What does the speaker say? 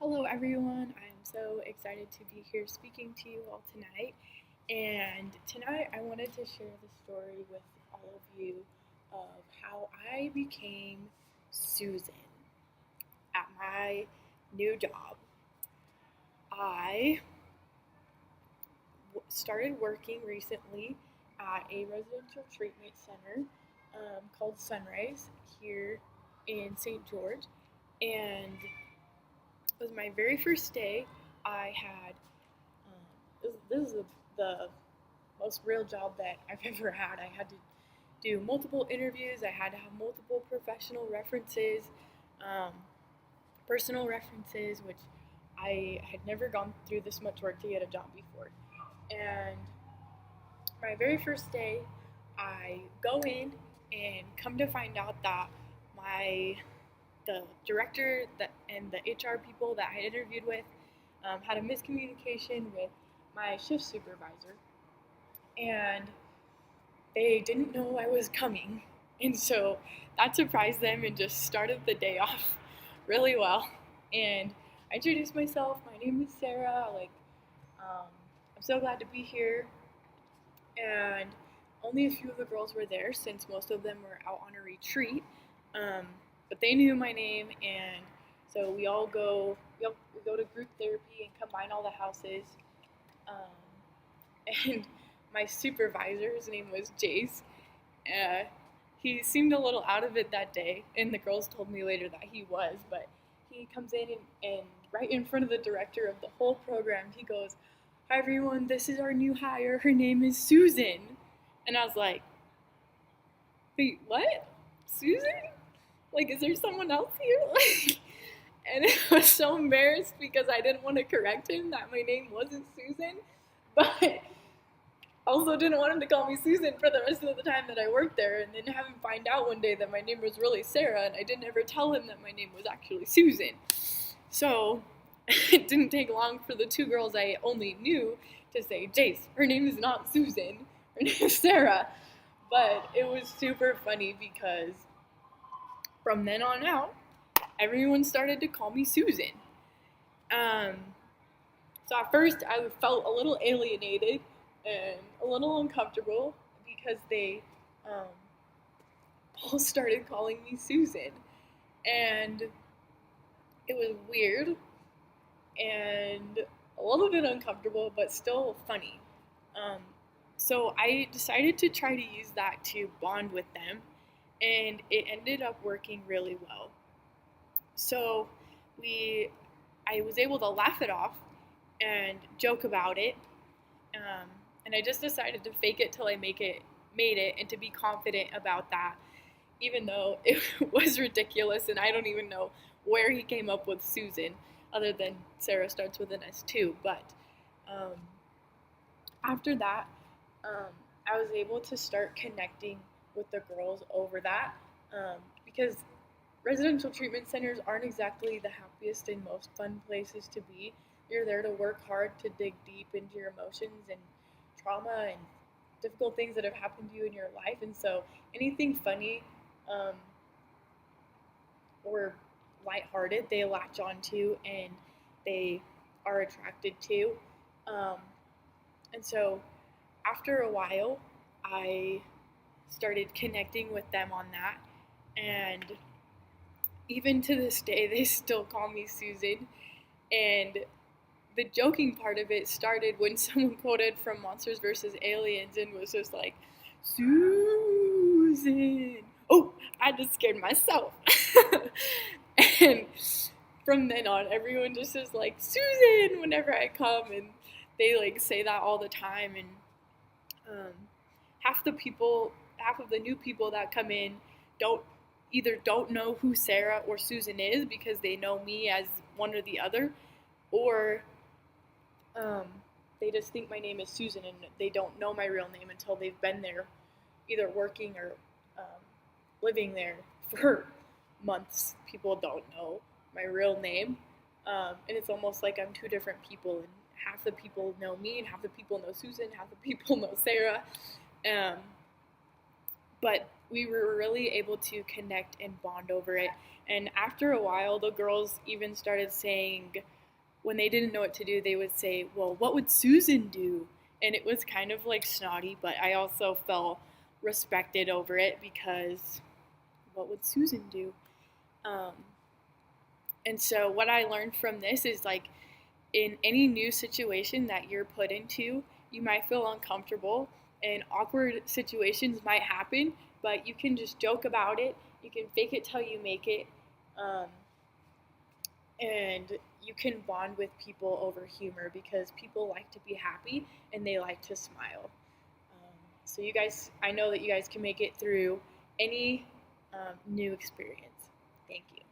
Hello, everyone. I'm so excited to be here speaking to you all tonight. And tonight, I wanted to share the story with all of you of how I became Susan at my new job. I started working recently at a residential treatment center called Sunrise here in St. George. And it was my very first day. I had this is the most real job that I've ever had. I had to do multiple interviews. I had to have multiple professional references, um, personal references, which I had never gone through this much work to get a job before. And my very first day, I go in and come to find out that my the director and the HR people that I had interviewed with had a miscommunication with my shift supervisor, and they didn't know I was coming, and so that surprised them and just started the day off really well. And I introduced myself. My name is Sarah. Um, I'm so glad to be here. And only a few of the girls were there since most of them were out on a retreat. Um, but they knew my name, and so we go to group therapy and combine all the houses. And my supervisor, his name was Jace. Uh, he seemed a little out of it that day, and the girls told me later that he was. But he comes in and right in front of the director of the whole program, he goes, "Hi everyone, this is our new hire. Her name is Susan." And I was like, "Wait, what? Susan? Like, is there someone else here?" And I was so embarrassed because I didn't want to correct him that my name wasn't Susan, but also didn't want him to call me Susan for the rest of the time that I worked there, and then have him find out one day that my name was really Sarah, and I didn't ever tell him that my name was actually Susan. So it didn't take long for the two girls I only knew to say, "Jace, her name is not Susan, her name is Sarah." But it was super funny because from then on out, everyone started to call me Susan. Um, so at first, I felt a little alienated and a little uncomfortable because they um, all started calling me Susan. And it was weird and a little bit uncomfortable, but still funny. Um, so I decided to try to use that to bond with them, and it ended up working really well. So we, I was able to laugh it off and joke about it, and I just decided to fake it till I made it, and to be confident about that, even though it was ridiculous, and I don't even know where he came up with Susan, other than Sarah starts with an S too. But um, after that, um, I was able to start connecting with the girls over that, because residential treatment centers aren't exactly the happiest and most fun places to be. You're there to work hard to dig deep into your emotions and trauma and difficult things that have happened to you in your life. And so anything funny um, or lighthearted, they latch onto and they are attracted to. Um, and so after a while, I started connecting with them on that. And even to this day, they still call me Susan. And the joking part of it started when someone quoted from Monsters vs. Aliens and was just like, "Susan." Oh, I just scared myself. And from then on, everyone just is like, "Susan," whenever I come. And they like say that all the time. And um, half of the new people that come in don't don't know who Sarah or Susan is because they know me as one or the other, or um, they just think my name is Susan and they don't know my real name until they've been there, either working or living there for months. People don't know my real name, and it's almost like I'm two different people. And half the people know me, and half the people know Susan, half the people know Sarah. Um, but we were really able to connect and bond over it. And after a while, the girls even started saying, when they didn't know what to do, they would say, "Well, what would Suuuusan do?" And it was kind of like snotty, but I also felt respected over it because what would Suuuusan do? Um, and so, what I learned from this is like in any new situation that you're put into, you might feel uncomfortable and awkward situations might happen, but you can just joke about it. You can fake it till you make it. Um, and you can bond with people over humor because people like to be happy and they like to smile. So you guys, I know that you guys can make it through any new experience. Thank you.